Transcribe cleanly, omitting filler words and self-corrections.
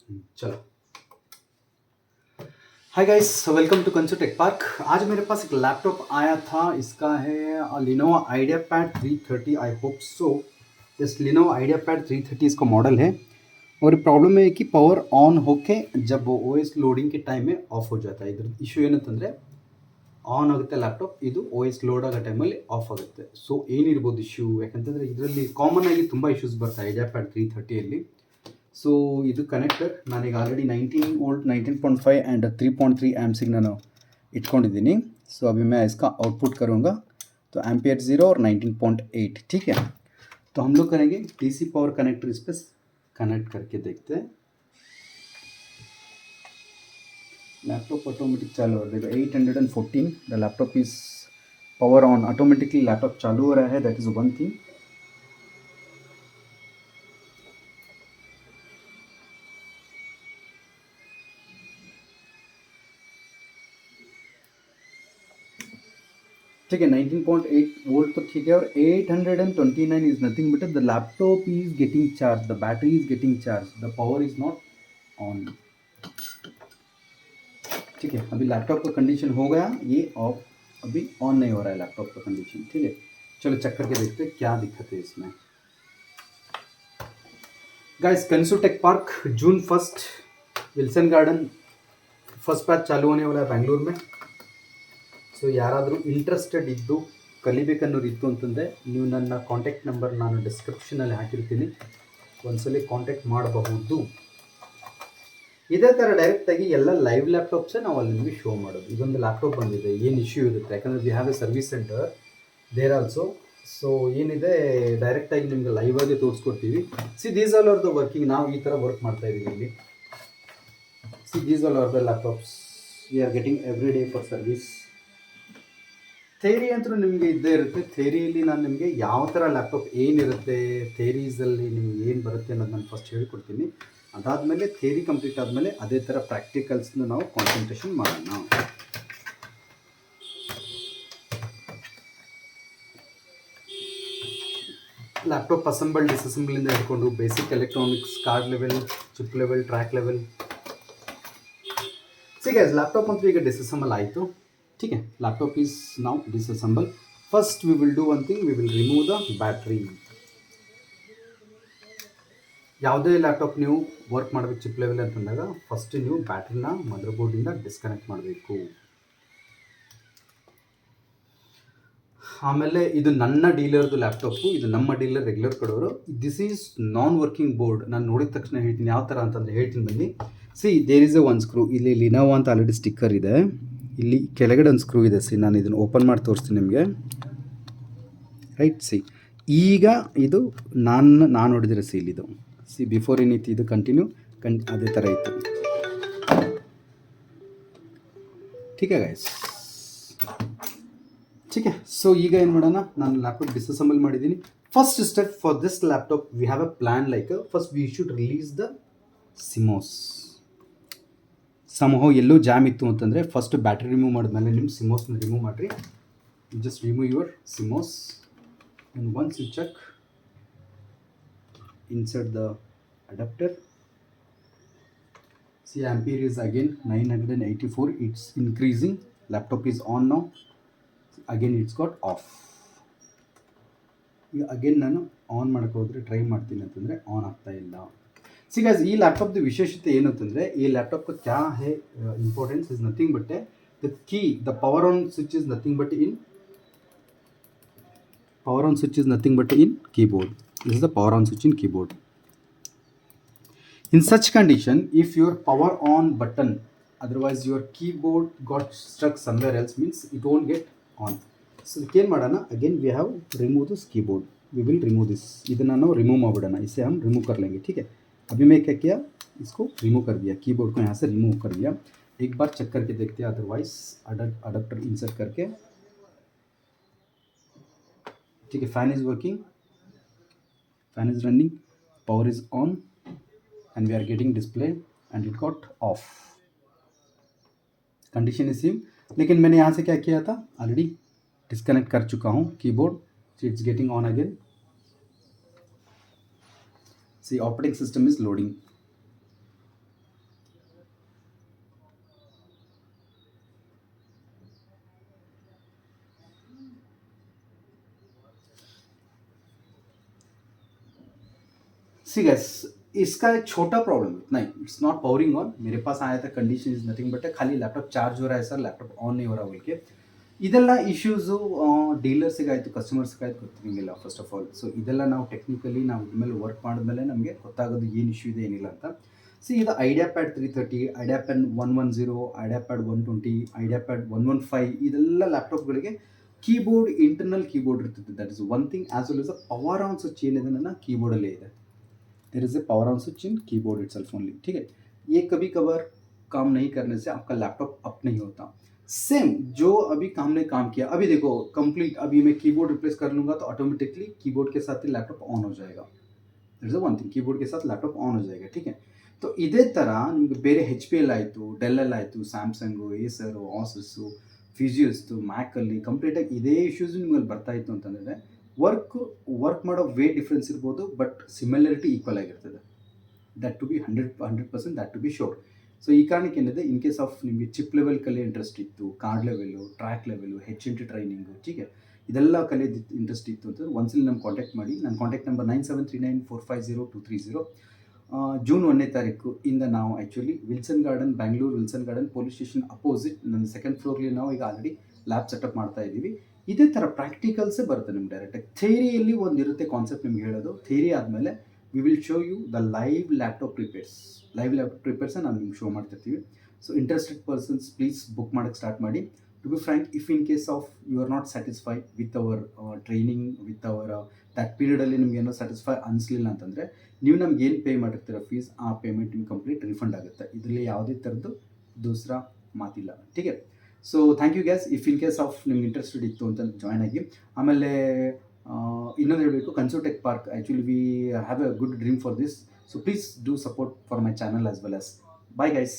चलो। Hi guys, welcome to Kansu tech park. आज मेरे पास एक लैपटॉप आया था। इसका है Lenovo IdeaPad 330। I hope so. This Lenovo IdeaPad 330 इसका मॉडल है। और प्रॉब्लम है कि पावर ऑन होके जब वो ओएस लोडिंग के टाइम में ऑफ हो जाता है। इದ್ರ इश्यू ಏನಂತಂದ್ರೆ ಆನ್ ಆಗುತ್ತೆ ಲ್ಯಾಪ್ಟಾಪ್, ಇದು ಓ ಎಸ್ ಲೋಡ್ ಆಗೋ ಟೈಮಲ್ಲಿ ಆಫ್ ಆಗುತ್ತೆ. ಸೊ ಏನಿರ್ಬೋದು ಇಶ್ಯೂ, ಯಾಕಂತಂದರೆ ಇದರಲ್ಲಿ ಕಾಮನ್ ಆಗಿ ತುಂಬ ಇಶ್ಯೂಸ್ ಬರ್ತಾವೆ ಐಡಿಯಾಪ್ಯಾಡ್ 330ಯಲ್ಲಿ. ಸೊ ಇದು ಕನೆಕ್ಟರ್ ನಾನೀಗ ಆಲ್ರೆडी 19 वोल्ट 19.5 एंड 3.3 एम्प्स ನಾನು इट्ಕೊಂಡಿದ್ದೀನಿ. सो अभी मैं इसका आउटपुट करूँगा तो एम्पियर 0 और 19.8. ठीक है, तो हम लोग करेंगे डीसी पावर कनेक्टर इस पर कनेक्ट करके देखते हैं. लैपटॉप ऑटोमेटिक चालू हो जाएगा. 814 the laptop is power on. Automatically laptop चालू हो रहा है, दैट इज़ वन थिंग. ठीक है, 19.8 वोल्ट तो ठीक है. और 829 is nothing but the laptop is getting charge, the battery is getting charge, the power is not on. ठीक है, अभी लैपटॉप का कंडीशन हो गया ये ऑफ, अभी ऑन नहीं हो रहा है लैपटॉप का कंडीशन. ठीक है, चलो चेक करके देखते हैं क्या दिक्कत है इसमें. गाइस, कंसू टेक पार्क जून 1 विल्सन गार्डन फर्स्ट बैच चालू होने वाला है बेंगलुरु में. ಸೊ ಯಾರಾದರೂ ಇಂಟ್ರೆಸ್ಟೆಡ್ ಇದ್ದು ಕಲಿಬೇಕನ್ನೋರು ಇತ್ತು ಅಂತಂದರೆ ನೀವು ನನ್ನ ಕಾಂಟ್ಯಾಕ್ಟ್ ನಂಬರ್ ನಾನು ಡಿಸ್ಕ್ರಿಪ್ಷನಲ್ಲಿ ಹಾಕಿರ್ತೀನಿ, ಒಂದ್ಸಲಿ ಕಾಂಟ್ಯಾಕ್ಟ್ ಮಾಡಬಹುದು. ಇದೇ ಥರ ಡೈರೆಕ್ಟಾಗಿ ಎಲ್ಲ ಲೈವ್ ಲ್ಯಾಪ್ಟಾಪ್ಸೇ ನಾವು ಅಲ್ಲಿ ನಿಮಗೆ ಶೋ ಮಾಡೋದು. ಇದೊಂದು ಲ್ಯಾಪ್ಟಾಪ್ ಬಂದಿದೆ, ಏನು ಇಶ್ಯೂ ಇರುತ್ತೆ ಯಾಕಂದರೆ we have a service centre there also. So ಏನಿದೆ ಡೈರೆಕ್ಟಾಗಿ ನಿಮಗೆ ಲೈವ್ ಆಗಿ ತೋರಿಸ್ಕೊಡ್ತೀವಿ. See these all are the working, ನಾವು ಈ ಥರ ವರ್ಕ್ ಮಾಡ್ತಾ ಇದ್ದೀವಿ ಇಲ್ಲಿ. See these all are the laptops we are getting every day for service. ಥೇರಿ ಅಂತೂ ನಿಮಗೆ ಇದ್ದೇ ಇರುತ್ತೆ. ಥೇರಿಯಲ್ಲಿ ನಾನು ನಿಮಗೆ ಯಾವ ಥರ ಲ್ಯಾಪ್ಟಾಪ್ ಏನಿರುತ್ತೆ, ಥೇರೀಸಲ್ಲಿ ನಿಮ್ಗೆ ಏನು ಬರುತ್ತೆ ಅನ್ನೋದು ನಾನು ಫಸ್ಟ್ ಹೇಳ್ಕೊಡ್ತೀನಿ. ಅದಾದಮೇಲೆ ಥೇರಿ ಕಂಪ್ಲೀಟ್ ಆದಮೇಲೆ ಅದೇ ಥರ ಪ್ರಾಕ್ಟಿಕಲ್ಸ್ನ ನಾವು ಕಾನ್ಸಂಟ್ರೇಷನ್ ಮಾಡೋಣ. ಲ್ಯಾಪ್ಟಾಪ್ ಅಸೆಂಬಲ್ ಡಿಸಸೆಂಬಲಿಂದ ಹಿಡ್ಕೊಂಡು basic electronics, card level, chip level, track level. ಸಿಗ ಲ್ಯಾಪ್ಟಾಪ್ ಅಂತೂ ಈಗ ಡಿಸಸೆಂಬಲ್ ಆಯಿತು. ठीक है, laptop is now disassemble. First we will do one thing, we will remove the battery. ಯಾವುದೇ ಲ್ಯಾಪ್ಟಾಪ್ ನೀವು ವರ್ಕ್ ಮಾಡಬೇಕು ಚಿಪ್ ಲೆವೆಲ್ ಅಂತಂದಾಗ ಫಸ್ಟ್ ನೀವು ಬ್ಯಾಟ್ರಿನ ಮದರ್ ಬೋರ್ಡಿಂದ ಡಿಸ್ಕನೆಕ್ಟ್ ಮಾಡಬೇಕು. ಆಮೇಲೆ ಇದು ನನ್ನ ಡೀಲರ್ದು ಲ್ಯಾಪ್ಟಾಪು, ಇದು ನಮ್ಮ ಡೀಲರ್ ರೆಗ್ಯುಲರ್ ಕೊಡೋರು. This is non working board. ನಾನು ನೋಡಿದ ತಕ್ಷಣ ಹೇಳ್ತೀನಿ ಯಾವ ಥರ ಅಂತಂದರೆ ಹೇಳ್ತೀನಿ ಬನ್ನಿ. See there is a one screw, ಇಲ್ಲಿ ಲಿನೋವಾ ಅಂತ ಆಲ್ರೆಡಿ ಸ್ಟಿಕ್ಕರ್ ಇದೆ. ಇಲ್ಲಿ ಕೆಳಗಡೆ ಒಂದು ಸ್ಕ್ರೂ ಇದೆ. ಸಿ ನಾನು ಇದನ್ನು ಓಪನ್ ಮಾಡಿ ತೋರಿಸ್ತೀನಿ ನಿಮಗೆ. ರೈಟ್, ಸಿ ಈಗ ಇದು ನಾನು ನೋಡಿದರೆ ಸಿ ಇಲ್ಲಿದು ಸಿ ಬಿಫೋರ್ ಏನಿತ್ತು ಇದು ಕಂಟಿನ್ಯೂ ಅದೇ ಥರ ಇತ್ತು. ठीक है गाइस, ठीक है. ಸೊ ಈಗ ಏನು ಮಾಡೋಣ, ನಾನು ಲ್ಯಾಪ್ಟಾಪ್ ಡಿಸಅಸೆಂಬಲ್ ಮಾಡಿದ್ದೀನಿ. First step for this laptop we have a plan like first we should release the CMOS. ಸಮಹೋ ಎಲ್ಲೋ ಜಾಮ್ ಇತ್ತು ಅಂತಂದರೆ ಫಸ್ಟ್ ಬ್ಯಾಟ್ರಿ ರಿಮೂವ್ ಮಾಡಿದ್ಮೇಲೆ ನಿಮ್ಮ ಸಿಮೋಸ್ನ ರಿಮೂವ್ ಮಾಡಿರಿ. Just remove your CMOS and once you check insert the adapter. See ampere is again 984. It's increasing. Laptop is on now. Again it's got off. ಈಗ again ನಾನು on ಮಾಡೋಕ್ಕೆ ಹೋದರೆ try ಮಾಡ್ತೀನಿ ಅಂತಂದರೆ ಆನ್ ಆಗ್ತಾ ಇಲ್ಲ. सी गाइस, ಈ ಲ್ಯಾಪ್ಟಾಪ್ದು ವಿಶೇಷತೆ ಏನು ಅಂತಂದರೆ ಈ ಲ್ಯಾಪ್ಟಾಪ್ का क्या है importance is nothing but the key the power on switch is nothing but in power on switch is nothing but in keyboard. This is the power on switch in keyboard. In such condition, if your power on button, otherwise your keyboard got stuck somewhere else, means it won't get on. So ಏನು ಮಾಡೋಣ, again we have remove this keyboard. We will remove this. ಇದನ್ನು ನಾವು remove ಮಾಡಿಬಿಡೋಣ. इसे हम remove कर लेंगे. ठीक है, अभी मैं क्या किया, इसको रिमूव कर दिया, कीबोर्ड को यहाँ से रिमूव कर दिया. एक बार चेक करके देखते हैं, अदरवाइज अडाप्टर इंसर्ट करके. ठीक है, fan is working, fan is running, power is on and we are getting display and it got off. Condition is same, लेकिन मैंने यहाँ से क्या किया था, ऑलरेडी डिस्कनेक्ट कर चुका हूँ keyboard. It's getting on again. See operating system is loading. See guys, इसका एक छोटा प्रॉब्लम है, नहीं इट्स नॉट पावरिंग ऑन, मेरे पास आया था कंडीशन इज नथिंग बट खाली लैपटॉप चार्ज हो रहा है सर, लैपटॉप ಆನ್ नहीं हो रहा बोल के ಇದೆಲ್ಲ ಇಶ್ಯೂಸು ಡೀಲರ್ಸಿಗಾಯಿತು ಕಸ್ಟಮರ್ಸ್ಗಾಯ್ತು ಗೊತ್ತಿರಂಗಿಲ್ಲ ಫಸ್ಟ್ ಆಫ್ ಆಲ್. ಸೊ ಇದೆಲ್ಲ ನಾವು ಟೆಕ್ನಿಕಲಿ ನಾವು ಇದ್ಮೇಲೆ ವರ್ಕ್ ಮಾಡಿದ್ಮೇಲೆ ನಮಗೆ ಗೊತ್ತಾಗೋದು ಏನು ಇಶ್ಯೂ ಇದೆ ಏನಿಲ್ಲ ಅಂತ. ಸೊ ಇದು IdeaPad 330, IdeaPad 110, IdeaPad 120, IdeaPad 115 ಇದೆಲ್ಲ ಲ್ಯಾಪ್ಟಾಪ್ಗಳಿಗೆ ಕೀಬೋರ್ಡ್ ಇಂಟರ್ನಲ್ ಕೀಬೋರ್ಡ್ ಇರ್ತದೆ. That is one thing. As well as a power on switch ಏನಿದೆ ನನ್ನ ಕೀಬೋರ್ಡಲ್ಲೇ ಇದೆ. There is a power on switch in keyboard itself only. ठीक है, ये कभी कभार काम नहीं करने से आपका लैपटॉप अप नहीं होता. सेम जो अभी काम ने काम किया, अभी देखो कंप्लीट, अभी मैं कीबोर्ड रिप्लेस कर लूँगा तो ऑटोमेटिकली कीबोर्ड के साथ ही लैपटॉप ऑन हो जाएगा. That is one thing, keyboard के साथ लैपटॉप ऑन हो जाएगा. ठीक है, तो ಇದೇ ಥರ ನಿಮಗೆ ಬೇರೆ ಹೆಚ್ ಪಿ ಎಲ್ ಆಯಿತು, ಡೆಲ್ಲಲ್ಲಿ ಆಯಿತು, ಸ್ಯಾಮ್ಸಂಗು, ಏಸರು, ಆಸಸ್ಸು, ಫಿಜಿಯೋಸ್ದು, ಮ್ಯಾಕಲ್ಲಿ ಕಂಪ್ಲೀಟಾಗಿ ಇದೇ ಇಶ್ಯೂಸ್ ನಿಮ್ಮಲ್ಲಿ ಬರ್ತಾ ಇತ್ತು ಅಂತಂದರೆ ವರ್ಕ್ ಮಾಡೋ ವೇ ಡಿಫ್ರೆನ್ಸ್ ಇರ್ಬೋದು, ಬಟ್ ಸಿಮಿಲರಿಟಿ ಈಕ್ವಲ್ ಆಗಿರ್ತದೆ. That to be 100%, that to be sure. So ಈ ಕಾರಣಕ್ಕೆ ಏನಿದೆ, ಇನ್ ಕೇಸ್ ಆಫ್ ನಿಮಗೆ ಚಿಪ್ ಲೆವೆಲ್ ಕಲೆ ಇಂಟ್ರೆಸ್ಟ್ ಇತ್ತು, card level, track level, H N T training, ಹೀಗೆ ಇದೆಲ್ಲ ಕಲಿಯೋದು ಇಂಟ್ರೆಸ್ಟ್ ಇತ್ತು ಅಂತಂದ್ರೆ ಒಂದ್ಸಲಿ ನಮ್ಗೆ ಕಾಂಟ್ಯಾಕ್ಟ್ ಮಾಡಿ. ನನ್ನ ಕಾಂಟ್ಯಾಕ್ಟ್ ನಂಬರ್ 9739450230. ಜೂನ್ 1ನೇ ತಾರೀಕು ಇಂದ ನಾವು actually Wilson garden, Bangalore Wilson garden police station opposite ನನ್ನ ಸೆಕೆಂಡ್ ಫ್ಲೋರ್ಲಿ ನಾವು ಈಗ ಆಲ್ರೆಡಿ ಲ್ಯಾಬ್ ಸೆಟಪ್ ಮಾಡ್ತಾ ಇದ್ದೀವಿ. ಇದೇ ಥರ ಪ್ರಾಕ್ಟಿಕಲ್ಸೇ ಬರುತ್ತೆ ನಿಮ್ಗೆ ಡೈರೆಕ್ಟಾಗಿ. ಥಿಯರಿಯಲ್ಲಿ ಒಂದು ಇರುತ್ತೆ ಕಾನ್ಸೆಪ್ಟ್ ನಿಮ್ಗೆ ಹೇಳೋದು. ಥಿಯರಿ ಆದಮೇಲೆ we will show you the live laptop prepares ನಾನು ನಿಮ್ಗೆ ಶೋ ಮಾಡ್ತಿರ್ತೀವಿ. So interested persons please book ಮಾಡೋಕ್ಕೆ ಸ್ಟಾರ್ಟ್ ಮಾಡಿ. To be frank, if in case of you are not satisfy with our training, with our that ಪೀರಿಯಡಲ್ಲಿ ನಿಮ್ಗೆ ಏನೋ satisfy ಅನಿಸ್ಲಿಲ್ಲ ಅಂತಂದರೆ ನೀವು ನಮ್ಗೆ ಏನು ಪೇ ಮಾಡಿರ್ತೀರ ಫೀಸ್, ಆ ಪೇಮೆಂಟ್ ನಿಮ್ಗೆ ಕಂಪ್ಲೀಟ್ ರಿಫಂಡ್ ಆಗುತ್ತೆ. ಇದರಲ್ಲಿ ಯಾವುದೇ ಥರದ್ದು ದೂಸರಾ ಮಾತಿಲ್ಲ. ठीक है, so thank you gas. If in case of ನಿಮ್ಗೆ ಇಂಟ್ರೆಸ್ಟೆಡ್ ಇತ್ತು ಅಂತ ಜಾಯ್ನ್ ಆಗಿ. ಆಮೇಲೆ ಇನ್ನೊಂದು ಹೇಳಬೇಕು, Kanso tech park actually we have a good dream for this. So please do support for my channel as well as. Bye guys.